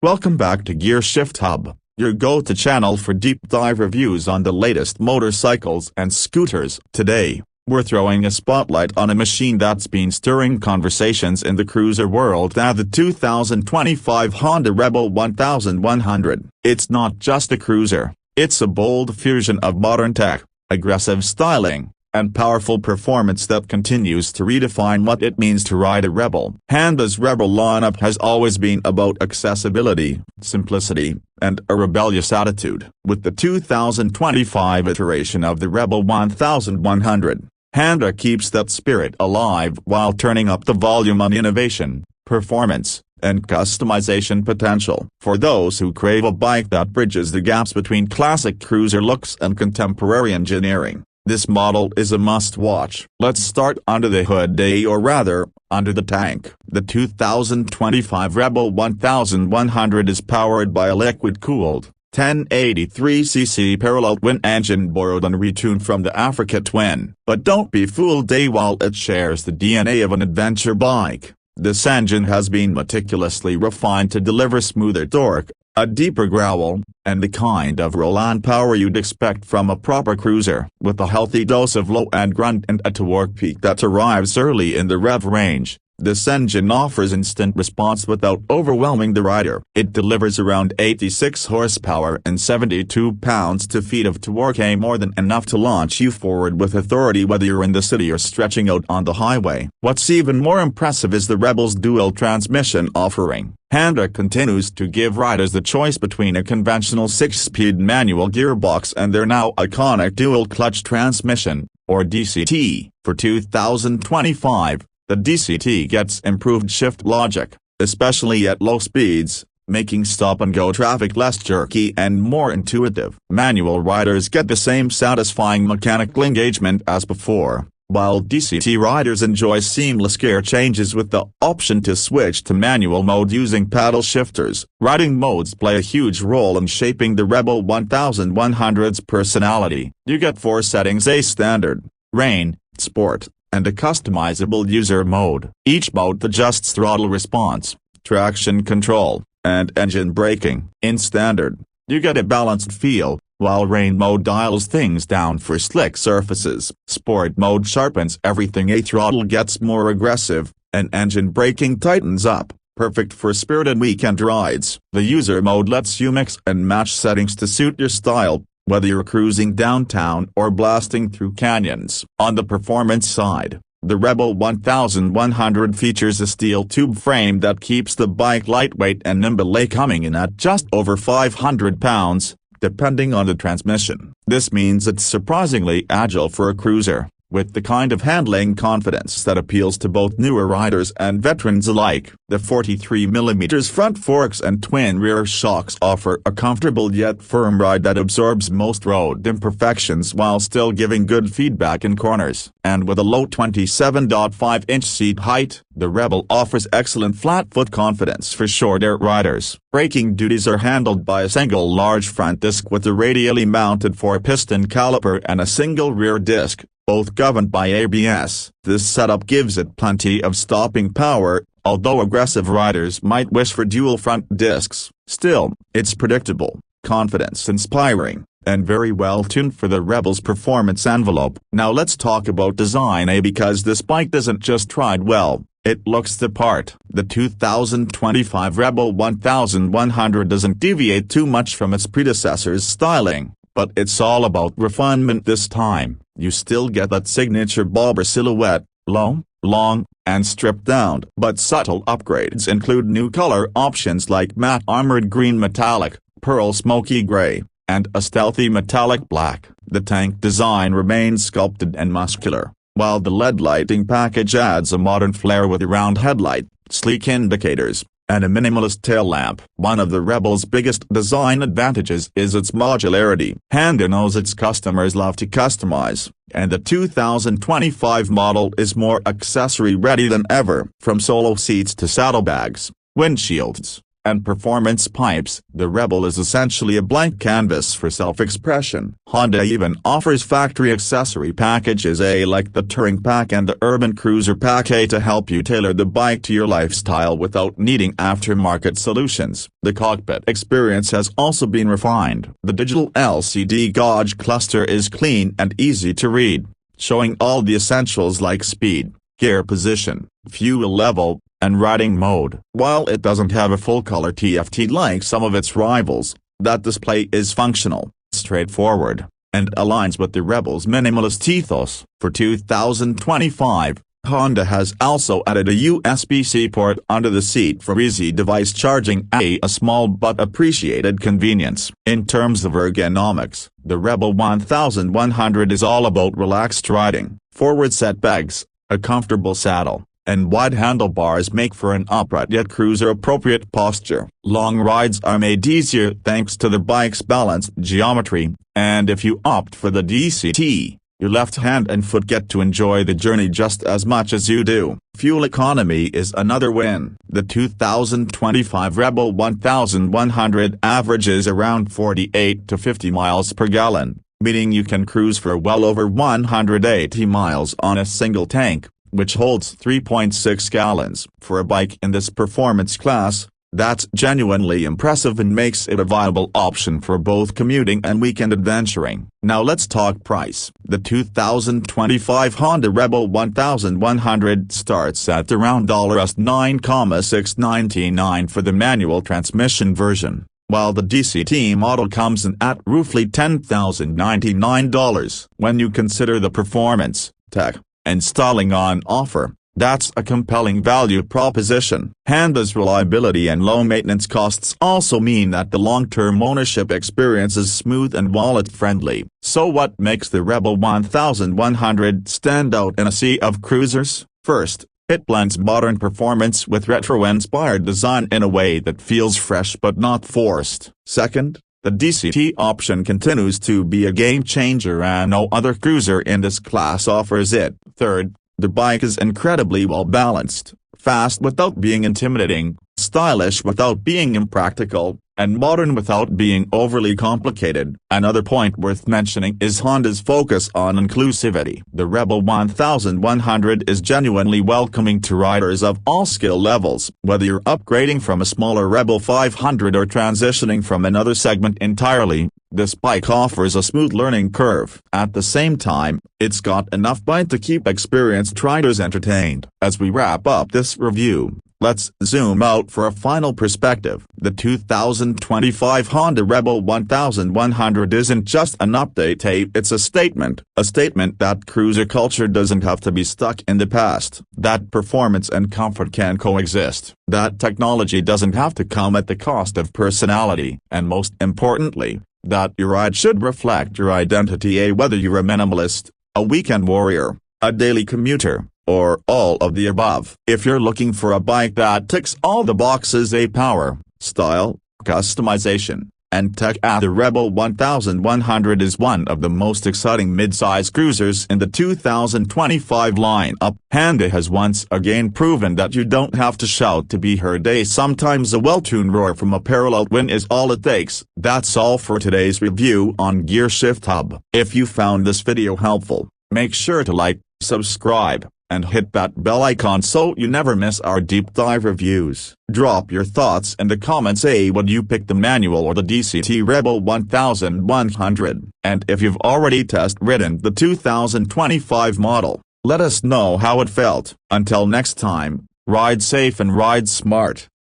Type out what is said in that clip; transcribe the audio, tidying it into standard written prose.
Welcome back to Gear Shift Hub, your go-to channel for deep dive reviews on the latest motorcycles and scooters. Today, we're throwing a spotlight on a machine that's been stirring conversations in the cruiser world, the 2025 Honda Rebel 1100. It's not just a cruiser, it's a bold fusion of modern tech, aggressive styling, and powerful performance that continues to redefine what it means to ride a Rebel. Honda's Rebel lineup has always been about accessibility, simplicity, and a rebellious attitude. With the 2025 iteration of the Rebel 1100, Honda keeps that spirit alive while turning up the volume on innovation, performance, and customization potential. For those who crave a bike that bridges the gaps between classic cruiser looks and contemporary engineering, this model is a must-watch. Let's start under the hood, or rather, under the tank. The 2025 Rebel 1100 is powered by a liquid-cooled, 1083cc parallel twin engine borrowed and retuned from the Africa Twin. But don't be fooled, while it shares the DNA of an adventure bike, this engine has been meticulously refined to deliver smoother torque, a deeper growl, and the kind of roll-on power you'd expect from a proper cruiser. With a healthy dose of low-end grunt and a torque peak that arrives early in the rev range, this engine offers instant response without overwhelming the rider. It delivers around 86 horsepower and 72 pounds-feet of torque, more than enough to launch you forward with authority whether you're in the city or stretching out on the highway. What's even more impressive is the Rebel's dual transmission offering. Honda continues to give riders the choice between a conventional 6-speed manual gearbox and their now iconic dual-clutch transmission, or DCT. For 2025, the DCT gets improved shift logic, especially at low speeds, making stop-and-go traffic less jerky and more intuitive. Manual riders get the same satisfying mechanical engagement as before, while DCT riders enjoy seamless gear changes with the option to switch to manual mode using paddle shifters. Riding modes play a huge role in shaping the Rebel 1100's personality. You get 4 settings: a standard, rain, sport, and a customizable user mode. Each mode adjusts throttle response, traction control, and engine braking. In standard, you get a balanced feel, while rain mode dials things down for slick surfaces. Sport mode sharpens everything, a throttle gets more aggressive, and engine braking tightens up, perfect for spirited weekend rides. The user mode lets you mix and match settings to suit your style, whether you're cruising downtown or blasting through canyons. On the performance side, the Rebel 1100 features a steel tube frame that keeps the bike lightweight and nimble, coming in at just over 500 pounds, depending on the transmission. This means it's surprisingly agile for a cruiser, with the kind of handling confidence that appeals to both newer riders and veterans alike. The 43mm front forks and twin rear shocks offer a comfortable yet firm ride that absorbs most road imperfections while still giving good feedback in corners. And with a low 27.5-inch seat height, the Rebel offers excellent flat-foot confidence for short-air riders. Braking duties are handled by a single large front disc with a radially mounted 4-piston caliper and a single rear disc, both governed by ABS. This setup gives it plenty of stopping power, although aggressive riders might wish for dual front discs. Still, it's predictable, confidence-inspiring, and very well tuned for the Rebel's performance envelope. Now let's talk about design, because this bike doesn't just ride well, it looks the part. The 2025 Rebel 1100 doesn't deviate too much from its predecessor's styling, but it's all about refinement this time. You still get that signature bobber silhouette, low, long, and stripped down. But subtle upgrades include new color options like matte armored green metallic, pearl smoky gray, and a stealthy metallic black. The tank design remains sculpted and muscular, while the LED lighting package adds a modern flair with a round headlight, sleek indicators, and a minimalist tail lamp. One of the Rebel's biggest design advantages is its modularity. Honda knows its customers love to customize, and the 2025 model is more accessory-ready than ever. From solo seats to saddlebags, windshields, and performance pipes, the Rebel is essentially a blank canvas for self-expression. Honda even offers factory accessory packages A like the Touring Pack and the Urban Cruiser Pack A to help you tailor the bike to your lifestyle without needing aftermarket solutions. The cockpit experience has also been refined. The digital LCD gauge cluster is clean and easy to read, showing all the essentials like speed, gear position, fuel level, and riding mode. While it doesn't have a full-color TFT like some of its rivals, that display is functional, straightforward, and aligns with the Rebel's minimalist ethos. For 2025, Honda has also added a USB-C port under the seat for easy device charging, a small but appreciated convenience. In terms of ergonomics, the Rebel 1100 is all about relaxed riding. Forward setbacks, a comfortable saddle, and wide handlebars make for an upright yet cruiser-appropriate posture. Long rides are made easier thanks to the bike's balanced geometry, and if you opt for the DCT, your left hand and foot get to enjoy the journey just as much as you do. Fuel economy is another win. The 2025 Rebel 1100 averages around 48 to 50 miles per gallon, meaning you can cruise for well over 180 miles on a single tank, which holds 3.6 gallons. For a bike in this performance class, that's genuinely impressive and makes it a viable option for both commuting and weekend adventuring. Now let's talk price. The 2025 Honda Rebel 1100 starts at around $9,699 for the manual transmission version, while the DCT model comes in at roughly $10,099. When you consider the performance, tech, and styling on offer, that's a compelling value proposition. Honda's reliability and low maintenance costs also mean that the long-term ownership experience is smooth and wallet-friendly. So what makes the Rebel 1100 stand out in a sea of cruisers? First, it blends modern performance with retro-inspired design in a way that feels fresh but not forced. Second, the DCT option continues to be a game-changer and no other cruiser in this class offers it. Third, the bike is incredibly well-balanced, fast without being intimidating, stylish without being impractical, and modern without being overly complicated. Another point worth mentioning is Honda's focus on inclusivity. The Rebel 1100 is genuinely welcoming to riders of all skill levels. Whether you're upgrading from a smaller Rebel 500 or transitioning from another segment entirely, this bike offers a smooth learning curve. At the same time, it's got enough bite to keep experienced riders entertained. As we wrap up this review, let's zoom out for a final perspective. The 2025 Honda Rebel 1100 isn't just an update tape, it's a statement that cruiser culture doesn't have to be stuck in the past, that performance and comfort can coexist, that technology doesn't have to come at the cost of personality, and most importantly, that your ride should reflect your identity, whether you're a minimalist, a weekend warrior, a daily commuter, or all of the above. If you're looking for a bike that ticks all the boxes: power, style, customization, and tech, the Rebel 1100 is one of the most exciting midsize cruisers in the 2025 lineup. Honda has once again proven that you don't have to shout to be heard. Sometimes a well-tuned roar from a parallel win is all it takes. That's all for today's review on Gearshift Hub. If you found this video helpful, make sure to like, subscribe, and hit that bell icon so you never miss our deep dive reviews. Drop your thoughts in the comments. Would you pick the manual or the DCT Rebel 1100? And if you've already test-ridden the 2025 model, let us know how it felt. Until next time, ride safe and ride smart.